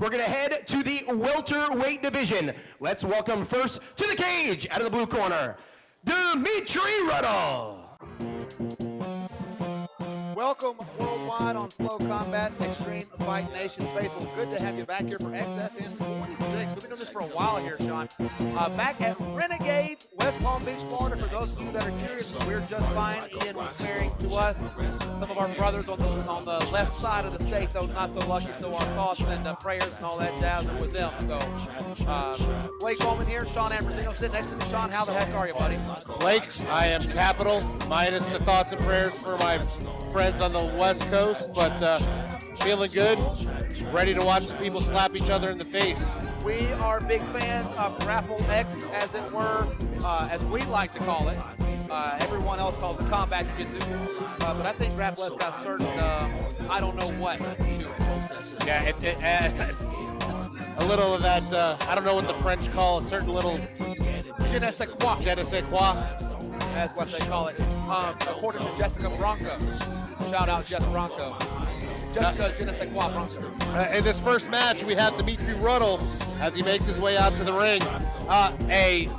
We're going to head to the welterweight division. Let's welcome first to the cage, out of the blue corner, Demitri Ruttle. Welcome worldwide on Flow Combat, Extreme Fight Nation faithful. Good to have you back here for XFN 46. We've been doing this for a while here, Sean. Back at Renegades, West Palm Beach, Florida. For those of you that are curious, we're just fine. Ian was married to us. Some of our brothers on the left side of the state, those not so lucky. So our thoughts and prayers and all that jazz are with them. So Blake Coleman here, Sean Ambrosino sitting next to me. Sean, how the heck are you, buddy? Blake, I am capital, minus the thoughts and prayers for my friends on the West Coast, but feeling good, ready to watch some people slap each other in the face. We are big fans of Grapple X, as it were, as we like to call it. Everyone else calls it combat jiu-jitsu, but I think Grapple X got certain, I don't know what to it. Yeah, a little of that, I don't know what the French call a certain little Je ne sais quoi. Je ne sais quoi. That's what they call it. According to Jessica Bronco. Shout out Jess Bronco. Jessica Je ne sais quoi Bronco. In this first match, we have Demitri Ruttle as he makes his way out to the ring. A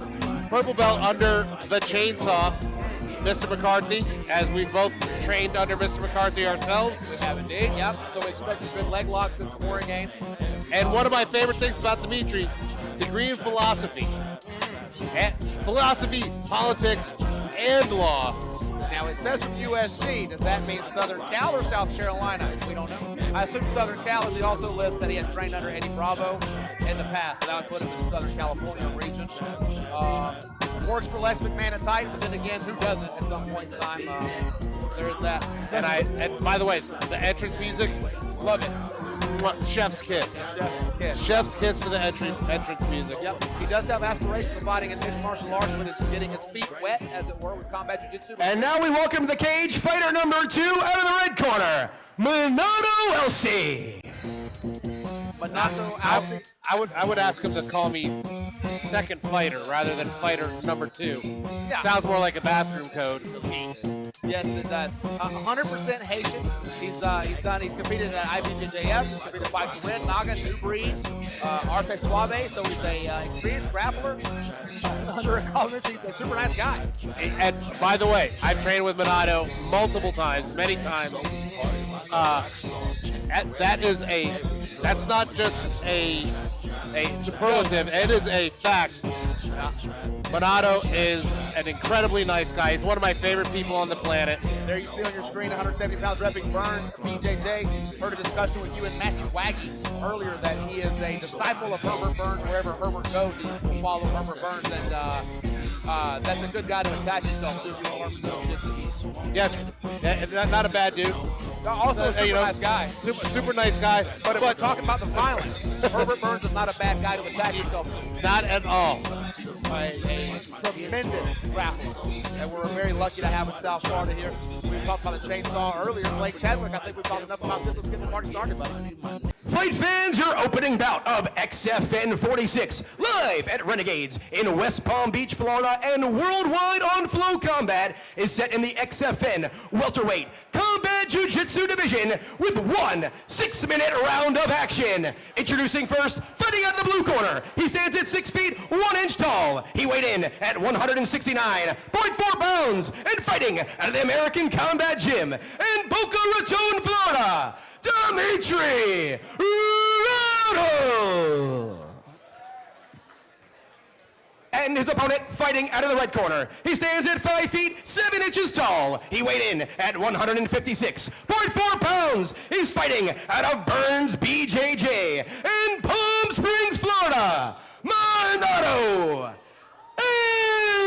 purple belt under the chainsaw, Mr. McCarthy, as we've both trained under Mr. McCarthy ourselves. We have indeed, yep. So we expect some good leg locks, good scoring game. And one of my favorite things about Demitri, degree in philosophy. Philosophy, politics, and law. Now it says from USC. Does that mean Southern Cal or South Carolina? We don't know. I assume Southern Cal, as he also lists that he had trained under Eddie Bravo in the past. So that would put him in the Southern California region. Works for Les McMahon at tight, but then again, who doesn't at some point in time? There's that. And by the way, the entrance music, Love it. Chef's kiss. Chef's kiss. Chef's kiss to the entrance music. Yep. He does have aspirations of fighting in mixed martial arts, but is getting his feet wet, as it were, with combat jiu-jitsu. And now we welcome to the cage, fighter number 2 out of the red corner, Monato Alcee. Monato Alcee. I would ask him to call me second fighter rather than fighter number 2. Yeah. Sounds more like a bathroom code. Yes, it does. 100% Haitian. He's competed at IBJJF. He's competed at Fight to Win, Naga, New Breed, Arte Suave. So he's a experienced grappler. Under a comment, he's a super nice guy. And by the way, I've trained with Monato multiple times, many times. That's not just a superlative. It is a fact. Monato is an incredibly nice guy. He's one of my favorite people on the planet. There you see on your screen, 170 pounds repping Burns, BJJ. Heard a discussion with you and Matthew Waggy earlier that he is a disciple of Herbert Burns. Wherever Herbert goes, he will follow Herbert Burns, and that's a good guy to attach himself to if you want to learn jiu-jitsu. Yes, not a bad dude. Also a super nice guy. Super nice guy. But if we're talking about the violence, Herbert Burns is not a bad guy to attach yourself to. Not at all. A tremendous grappler that we're very lucky to have in South Florida here. We talked about the chainsaw earlier. Blake Chadwick, I think we talked enough about this. Let's get the party started, buddy. Fight fans, your opening bout of XFN 46, live at Renegades in West Palm Beach, Florida, and worldwide on Flow Combat, is set in the XFN welterweight combat jiu-jitsu division with one 6-minute round of action. Introducing first, fighting out of the blue corner. He stands at 6 feet, 1 inch tall. He weighed in at 169.4 pounds and fighting out of the American Combat Gym in Boca Raton, Florida, Demitri Ruttle. And his opponent fighting out of the red corner. He stands at 5 feet, 7 inches tall. He weighed in at 156.4 pounds. He's fighting out of Burns, BJJ in Palm Springs, Florida, Monato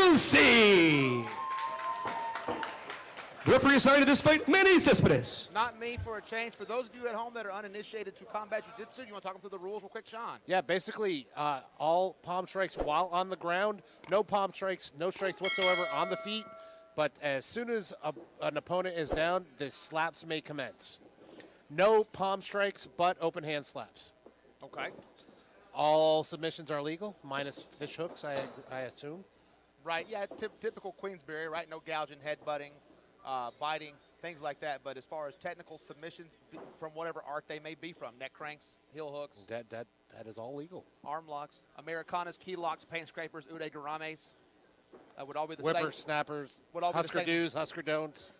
Alcee. Referee assigned to this fight, Manny Cespedes. Not me for a change. For those of you at home that are uninitiated to combat jiu-jitsu, you want to talk them through the rules real quick, Sean? Yeah, basically all palm strikes while on the ground. No palm strikes, no strikes whatsoever on the feet. But as soon as an opponent is down, the slaps may commence. No palm strikes, but open hand slaps. Okay. All submissions are legal, minus fish hooks, I assume. Right, yeah, typical Queensberry, right? No gouging, headbutting, biting. things like that. But as far as technical submissions from whatever art they may be from, neck cranks, heel hooks, That is all legal. arm locks, Americanas, key locks, paint scrapers, ude garames, would all be the Whippers, same. snappers, Would all be the Husker same. do's, Husker don'ts.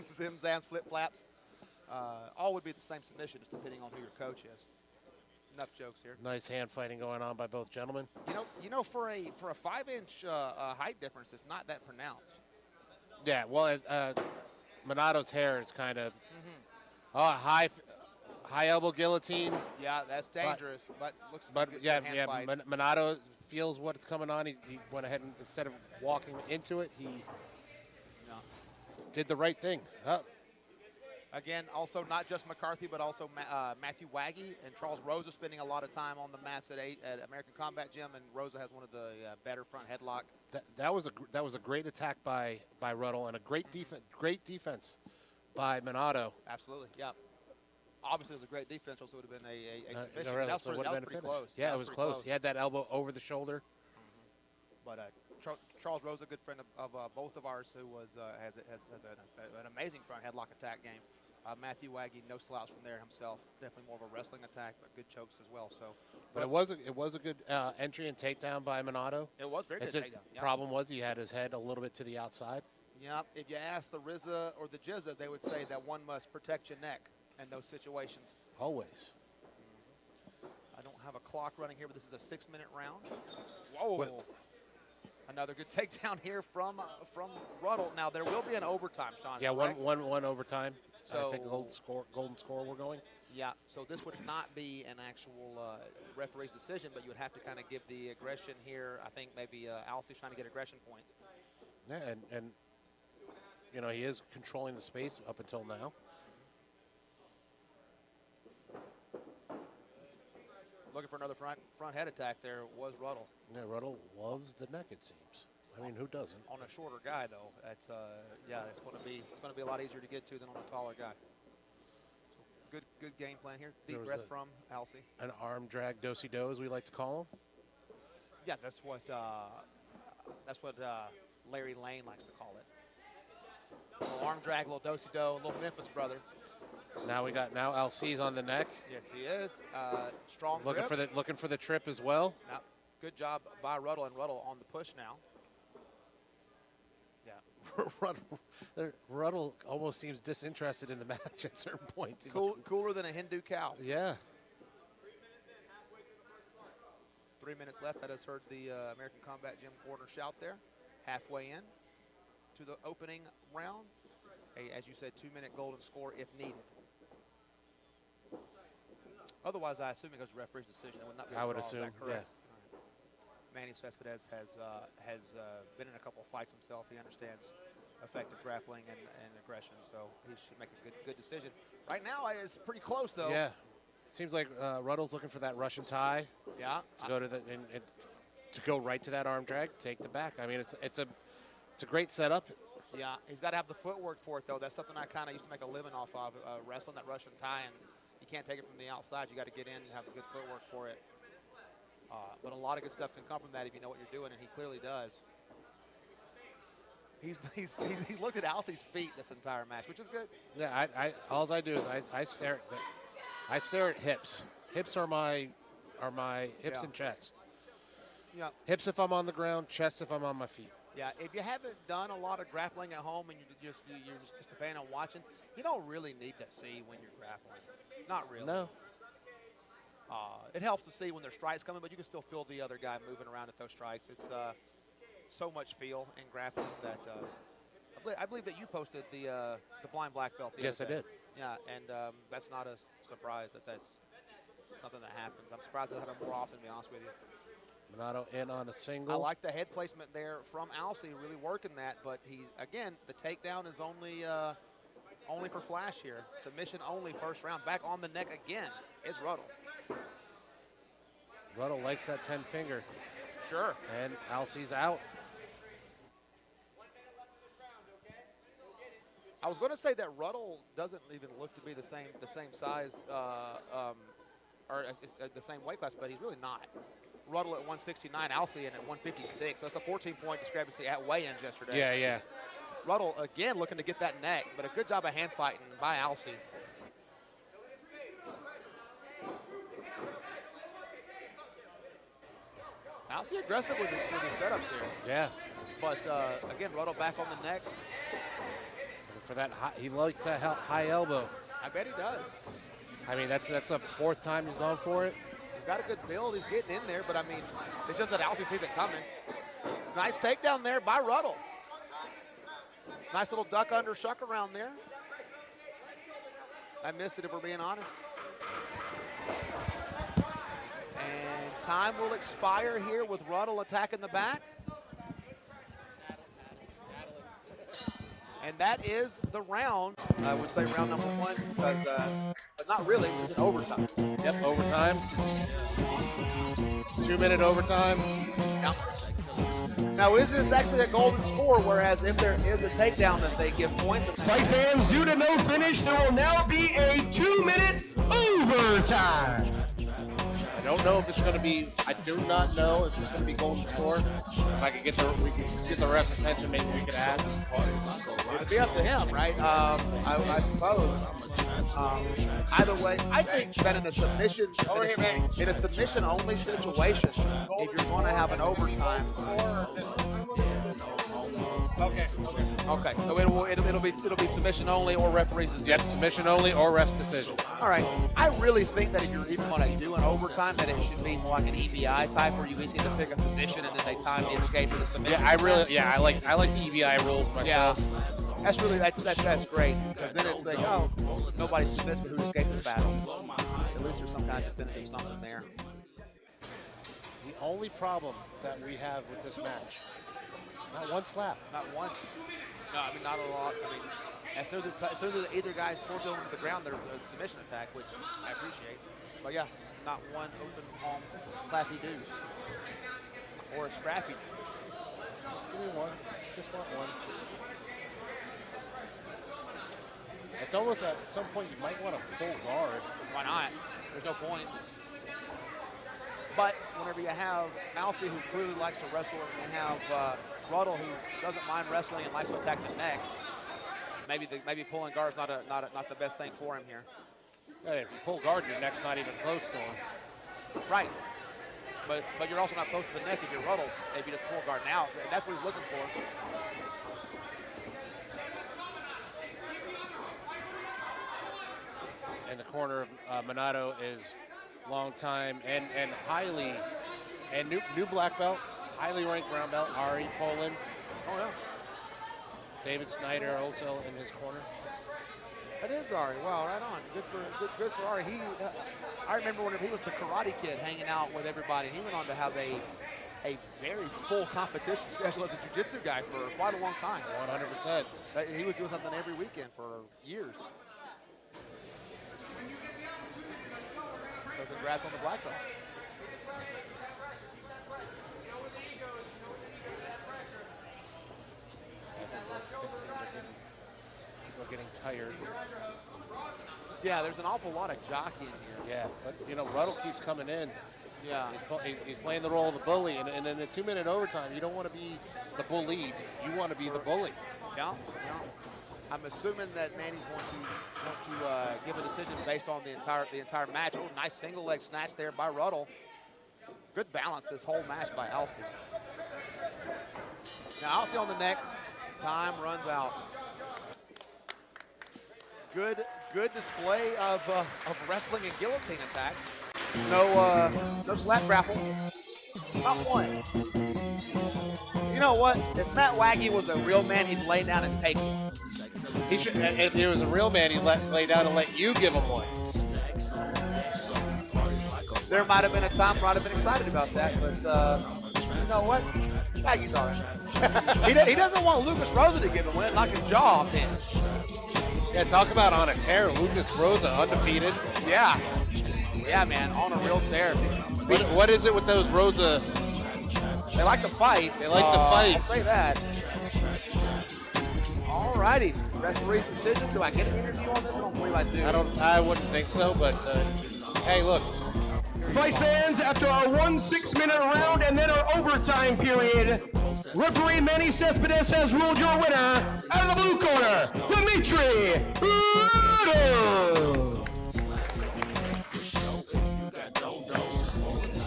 Zim zams, flip flaps, all would be the same submission, just depending on who your coach is. Enough jokes here. Nice hand fighting going on by both gentlemen. You know, for a 5-inch height difference, it's not that pronounced. Yeah, well, Monato's hair is kind of high elbow guillotine. Yeah, that's dangerous, but looks to be But good yeah, hand fight. Monato feels what's coming on. He went ahead and instead of walking into it, he did the right thing. Again, also not just McCarthy, but also Matthew Waggy and Charles Rosa spending a lot of time on the mats at American Combat Gym, and Rosa has one of the better front headlock. That was a great attack by Ruttle and a great defense by Monato. Absolutely, yeah. Obviously, it was a great defense, so it would have been a submission. Really, that was, so pretty, it that would've was been a pretty finish. close. Yeah, That it was was pretty close. He had that elbow over the shoulder. But Charles Rosa, a good friend of both of ours, who has an amazing front headlock attack game. Matthew Waggy, no slouch from there himself. Definitely more of a wrestling attack, but good chokes as well. So, But it was a good entry and takedown by Monato. it was very good His takedown. Yeah. problem was he had his head a little bit to the outside. Yeah, if you ask the RZA or the Jizza, they would say that one must protect your neck in those situations. Always. I don't have a clock running here, but this is a 6-minute round. Whoa. Another good takedown here from Ruttle. Now, there will be an overtime, Sean. Yeah, correct? one overtime. So- I think golden score we're going. Yeah, so this would not be an actual referee's decision, but you would have to kind of give the aggression here. I think maybe Alcee's trying to get aggression points. Yeah, and he is controlling the space up until now. Looking for another front head attack there was Ruttle. Yeah, Ruttle loves the neck, it seems. I mean, who doesn't? On a shorter guy, though, it's going to be a lot easier to get to than on a taller guy. So good game plan here. Deep breath from Alcee. An arm drag do-si-do, as we like to call him. Yeah, that's what Larry Lane likes to call it. A little arm drag, a little do-si-do, a little Memphis brother. Now Alcee's on the neck. Yes, he is. Strong Looking grip. for the trip as well. Now, good job by Ruttle, and Ruttle on the push now. Yeah. Ruttle almost seems disinterested in the match at certain points. Cooler than a Hindu cow. Yeah. 3 minutes left. I just heard the American Combat Gym corner shout there. Halfway in to the opening round. As you said, 2-minute golden score if needed. Otherwise, I assume it goes to referee's decision. It would not be a I would draw. Is assume, that correct? yeah. All right. Manny Cespedes has been in a couple of fights himself. He understands effective grappling and aggression, so he should make a good decision. Right now, it's pretty close, though. Yeah. Seems like Ruttle's looking for that Russian tie. Yeah. To go to to go right to that arm drag, take the back. I mean, it's a great setup. Yeah, he's got to have the footwork for it, though. That's something I kind of used to make a living off of, wrestling that Russian tie, and you can't take it from the outside. You got to get in and have the good footwork for it. But a lot of good stuff can come from that if you know what you're doing, and he clearly does. He's looked at Alcee's feet this entire match, which is good. Yeah, all I do is I stare at hips. Hips are my hips and chest. Yeah. Hips if I'm on the ground, chest if I'm on my feet. Yeah, if you haven't done a lot of grappling at home and you're just a fan of watching, you don't really need to see when you're grappling. Not really. No. It helps to see when there's strikes coming, but you can still feel the other guy moving around at those strikes. It's so much feel in grappling that I believe that you posted the blind black belt. Yes, I did. Yeah, and that's not a surprise that's something that happens. I'm surprised it happened more often, to be honest with you. Monato in on a single. I like the head placement there from Alcee, really working that, but the takedown is only for flash here. Submission only first round. Back on the neck again is Ruttle. Ruttle likes that 10-finger. Sure. And Alcee's out. I was going to say that Ruttle doesn't even look to be the same size or the same weight class, but he's really not. Ruttle at 169, Alcee in at 156. So that's a 14-point discrepancy at weigh-ins yesterday. Yeah. Ruttle again looking to get that neck, but a good job of hand fighting by Alcee. Alcee aggressive with his setups here. Yeah. But again, Ruttle back on the neck. For that, he likes that high elbow. I bet he does. I mean, that's the 4th time he's gone for it. He's got a good build. He's getting in there, but I mean, it's just that Alcee sees it coming. Nice takedown there by Ruttle. Nice little duck under shuck around there. I missed it if we're being honest. And time will expire here with Ruttle attacking the back. And that is the round. I would say round number 1 because, but not really, it's just an overtime. Yep, overtime. 2-minute overtime. Now, is this actually a golden score, whereas if there is a takedown that they give points? Fight fans, due to no finish, there will now be a 2-minute overtime. I don't know if it's going to be. I do not know if it's going to be golden score. If I could get we could get the ref's attention, maybe we could ask. It'd be up to him, right? I suppose. Either way, I think that in a submission, in a submission-only situation, if you're going to have an overtime. Okay. So it'll be submission only or referee's decision. Yep, submission only or rest decision. All right. I really think that if you're even going to do an overtime, that it should be more like an EBI type, where you each get to pick a position and then they time the escape to the submission. Yeah, I like the EBI rules myself. Yeah. That's really that's great, because then it's like, oh, nobody submits, but who escaped the battle. At least there's some kind of definitive something there. The only problem that we have with this match, not one slap. Not one. No, I mean, not a lot. I mean, as soon as either guy's forced over to the ground, there's a submission attack, which I appreciate. But yeah, not one open palm slappy dude. Or a scrappy. Just give me one. Just want one. It's almost at some point you might want to pull guard. Why not? There's no point. But whenever you have Alcee, who clearly likes to wrestle, and you have Ruttle, who doesn't mind wrestling and likes to attack the neck, maybe pulling guard is not the best thing for him here. And if you pull guard, your neck's not even close to him. Right. But you're also not close to the neck if you're Ruttle, if you just pull guard now. That's what he's looking for. In the corner of Monato is long time and highly, and new black belt, highly ranked brown belt, Ari Poland. Oh, yeah. David Snyder also in his corner. That is Ari. Wow, right on. Good for Ari. I remember when he was the Karate Kid hanging out with everybody. He went on to have a very full competition schedule as a jiu-jitsu guy for quite a long time. 100%. He was doing something every weekend for years. So congrats on the black belt. People are getting tired. Yeah, there's an awful lot of jockeying here. Yeah, but Ruttle keeps coming in. Yeah. He's playing the role of the bully, and in a 2-minute overtime, you don't want to be the bullied. You want to be the bully. Yeah. I'm assuming that Manny's want to give a decision based on the entire match. Oh, nice single leg snatch there by Ruttle. Good balance this whole match by Alcee. Now Alcee on the neck. Time runs out. Good display of wrestling and guillotine attacks. No slap grapple. Not one. You know what? If Matt Waggy was a real man, he'd lay down and take it. He should. If he was a real man, he'd lay down and let you give him one. There might have been a time where I'd have been excited about that, but you know what? Waggy's all right. he doesn't want Lucas Rosa to give him one, knock his jaw off him. Yeah, talk about on a tear. Lucas Rosa undefeated. Yeah. Yeah, man, on a real tear. What is it with those Rosa? They like to fight. They like to fight. I'll say that. All righty. Referee's decision. Do I get an interview on this? I don't believe I do. I wouldn't think so, but hey, look. Fight fans, after our 1 6-minute round and then our overtime period, Referee Manny Cespedes has ruled your winner out of the blue corner, Demitri Ruttle.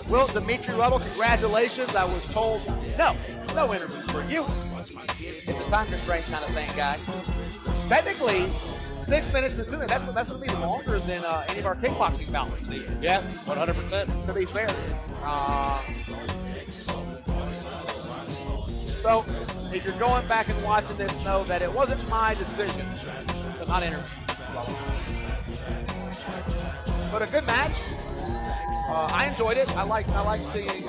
Well, Demitri Ruttle, congratulations. I was told, no interview for you. It's a time constraint kind of thing, guy. Technically, 6 minutes and 2 minutes, that's going to be longer than any of our kickboxing bouts this year. Yeah, 100%. To be fair. So, if you're going back and watching this, know that it wasn't my decision to not interview. But a good match. I enjoyed it. I like seeing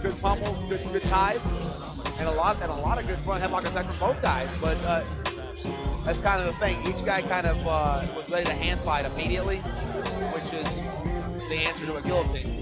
good pummels, good ties, and a lot of good front headlock attacks from both guys. But that's kind of the thing. Each guy kind of was ready to hand fight immediately, which is the answer to a guillotine.